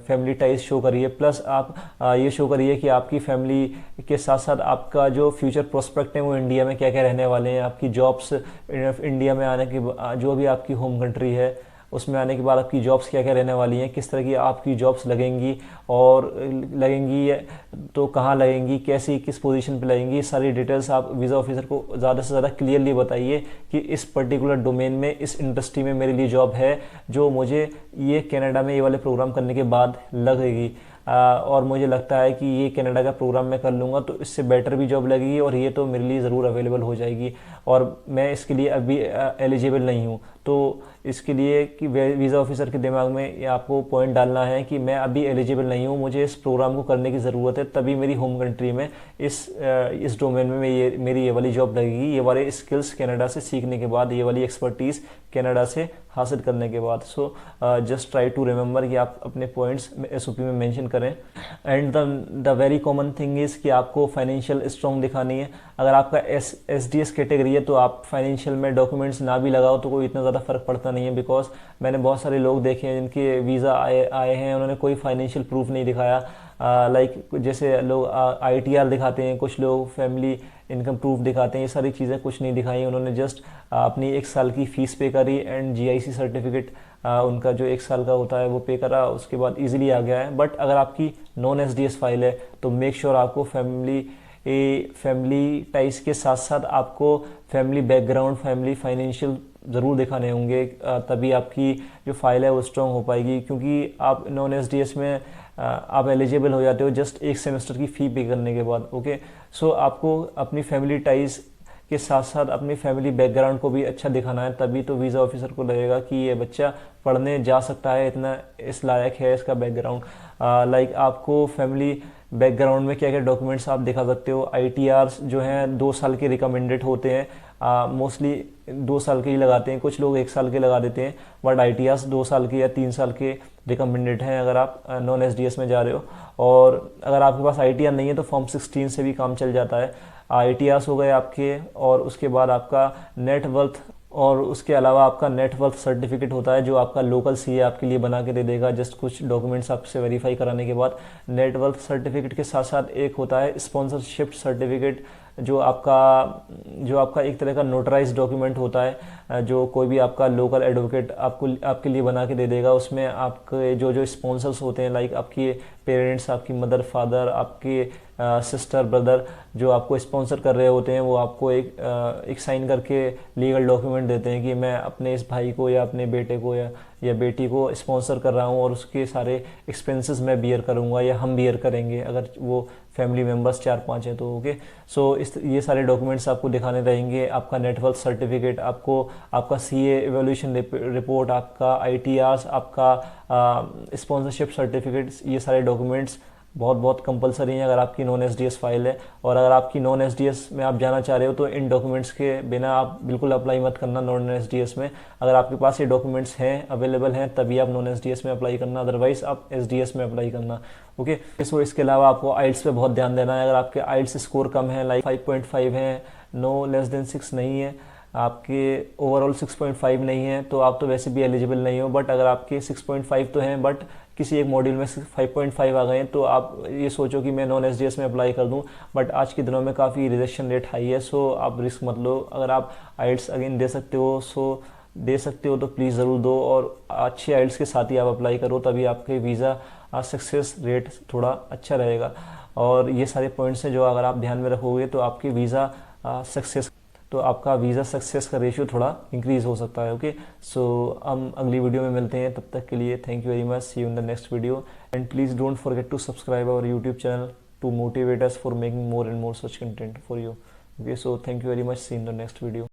फैमिली टाइज शो करिए, प्लस आप ये शो करिए कि आपकी फैमिली के साथ साथ आपका जो फ्यूचर प्रोस्पेक्ट है वो इंडिया में क्या क्या रहने वाले हैं, आपकी जॉब्स इंडिया में आने के जो भी आपकी होम कंट्री है उसमें आने के बाद आपकी जॉब्स क्या क्या रहने वाली हैं, किस तरह की आपकी जॉब्स लगेंगी और लगेंगी तो कहाँ लगेंगी, कैसी किस पोजीशन पे लगेंगी, सारी डिटेल्स आप वीज़ा ऑफिसर को ज़्यादा से ज़्यादा क्लियरली बताइए कि इस पर्टिकुलर डोमेन में इस इंडस्ट्री में मेरे लिए जॉब है जो मुझे ये कनाडा में ये वाले प्रोग्राम करने के बाद लगेगी और मुझे लगता है कि ये कनाडा का प्रोग्राम मैं कर लूँगा तो इससे बेटर भी जॉब लगेगी और ये तो मेरे लिए ज़रूर अवेलेबल हो जाएगी और मैं इसके लिए अभी एलिजिबल नहीं हूँ। तो इसके लिए कि वीज़ा ऑफिसर के दिमाग में ये आपको पॉइंट डालना है कि मैं अभी एलिजिबल नहीं हूँ, मुझे इस प्रोग्राम को करने की ज़रूरत है, तभी मेरी होम कंट्री में इस डोमेन में मेरी ये वाली जॉब लगेगी, ये वाले स्किल्स कनाडा से सीखने के बाद, ये वाली एक्सपर्टीज़ कनाडा से हासिल करने के बाद। So just try to remember कि आप अपने पॉइंट्स एसओपी में मेंशन करें। And the very common thing is कि आपको फाइनेंशियल स्ट्रॉन्ग दिखानी है। अगर आपका एसडीएस कैटेगरी है तो आप फाइनेंशियल में डॉक्यूमेंट्स ना भी लगाओ तो कोई इतना ज़्यादा फ़र्क पड़ता नहीं है, बिकॉज मैंने बहुत सारे लोग देखे हैं जिनके वीज़ा आए हैं, उन्होंने कोई फाइनेंशियल प्रूफ नहीं दिखाया। लाइक जैसे लोग आईटीआर दिखाते हैं, कुछ लोग फैमिली इनकम प्रूफ दिखाते हैं, ये सारी चीज़ें कुछ नहीं दिखाई, उन्होंने जस्ट अपनी 1 साल की फ़ीस पे करी एंड जीआईसी सर्टिफिकेट उनका जो 1 साल का होता है वो पे करा, उसके बाद इजीली आ गया है। बट अगर आपकी नॉन एसडीएस फाइल है तो मेक श्योर आपको फैमिली टाइज के साथ साथ आपको फैमिली बैकग्राउंड, फैमिली फाइनेंशियल ज़रूर दिखाने होंगे, तभी आपकी जो फाइल है वो स्ट्रॉन्ग हो पाएगी। क्योंकि आप नॉन एसडीएस में आप एलिजिबल हो जाते हो जस्ट 1 सेमेस्टर की फ़ी पे करने के बाद। ओके, सो आपको अपनी फैमिली टाइज के साथ साथ अपनी फैमिली बैकग्राउंड को भी अच्छा दिखाना है, तभी तो वीज़ा ऑफिसर को लगेगा कि ये बच्चा पढ़ने जा सकता है, इतना इस लायक है इसका बैकग्राउंड। लाइक आपको फैमिली बैकग्राउंड में क्या क्या डॉक्यूमेंट्स आप दिखा सकते हो। आईटीआर्स जो हैं 2 साल के रिकमेंडेड होते हैं, मोस्टली 2 साल के ही लगाते हैं, कुछ लोग 1 साल के लगा देते हैं, बट आईटीआर्स 2 साल के या 3 साल के रिकमेंडेड हैं अगर आप नॉन एसडीएस में जा रहे हो। और अगर आपके पास आईटीआर नहीं है तो फॉर्म 16 से भी काम चल जाता है। आईटीआर्स हो गए आपके, और उसके बाद आपका नेट वर्थ और उसके अलावा आपका नेट वर्थ सर्टिफिकेट होता है जो आपका लोकल सीए आपके लिए बना के दे देगा। जस्ट कुछ डॉक्यूमेंट्स आपसे वेरीफाई कराने के बाद नेट वर्थ सर्टिफिकेट के साथ साथ एक होता है स्पॉन्सरशिप सर्टिफिकेट, जो आपका एक तरह का नोटराइज डॉक्यूमेंट होता है, जो कोई भी आपका लोकल एडवोकेट आपके लिए बना के दे देगा। उसमें आपके जो जो स्पॉन्सर्स होते हैं, लाइक आपके पेरेंट्स, आपकी मदर फादर, आपके सिस्टर ब्रदर जो आपको स्पॉन्सर कर रहे होते हैं, वो आपको एक साइन करके लीगल डॉक्यूमेंट देते हैं कि मैं अपने इस भाई को या अपने बेटे को या बेटी को स्पॉन्सर कर रहा हूँ और उसके सारे एक्सपेंसेस मैं बियर करूँगा या हम बियर करेंगे, अगर वो फैमिली मेम्बर्स 4-5 हैं तो। ओके, सो ये सारे डॉक्यूमेंट्स आपको दिखाने रहेंगे। आपका नेटवर्क सर्टिफिकेट, आपको आपका सीए एवोल्यूशन रिपोर्ट, आपका आईटीआर, आपका स्पॉन्सरशिप सर्टिफिकेट, ये सारे डॉक्यूमेंट्स बहुत बहुत कंपलसरी हैं अगर आपकी नॉन एसडीएस फाइल है। और अगर आपकी नॉन एसडीएस में आप जाना चाह रहे हो तो इन डॉक्यूमेंट्स के बिना आप बिल्कुल अप्लाई मत करना नॉन एसडीएस में। अगर आपके पास ये डॉक्यूमेंट्स हैं, अवेलेबल हैं, तभी आप नॉन एसडीएस में अप्लाई करना, अदरवाइज आप एसडीएस में अप्लाई करना। ओके, सो इसके अलावा आपको आइल्स पे बहुत ध्यान देना है। अगर आपके आइल्स स्कोर कम है, लाइक 5.5 है, नो लेस देन 6 नहीं है, आपके ओवरऑल 6.5 नहीं है, तो आप तो वैसे भी एलिजिबल नहीं हो। बट अगर आपके 6.5 तो हैं, बट किसी एक मॉड्यूल में 5.5 आ गए हैं, तो आप ये सोचो कि मैं नॉन एसडीएस में अप्लाई कर दूं। बट आज के दिनों में काफ़ी रिजेक्शन रेट हाई है, सो आप रिस्क मत लो। अगर आप आइल्स अगेन दे सकते हो तो प्लीज़ ज़रूर दो, और अच्छे आइल्स के साथ ही आप अप्लाई करो, तभी आपके वीज़ा सक्सेस रेट थोड़ा अच्छा रहेगा। और ये सारे पॉइंट्स हैं जो अगर आप ध्यान में रखोगे तो आपके आपका वीज़ा सक्सेस का रेशियो थोड़ा इंक्रीज हो सकता है। ओके, सो हम अगली वीडियो में मिलते हैं, तब तक के लिए thank you very much, see you in the next video, and please don't forget to subscribe our YouTube channel to motivate us for making more and more such content for you. Okay, so thank you very much, see you in the next video.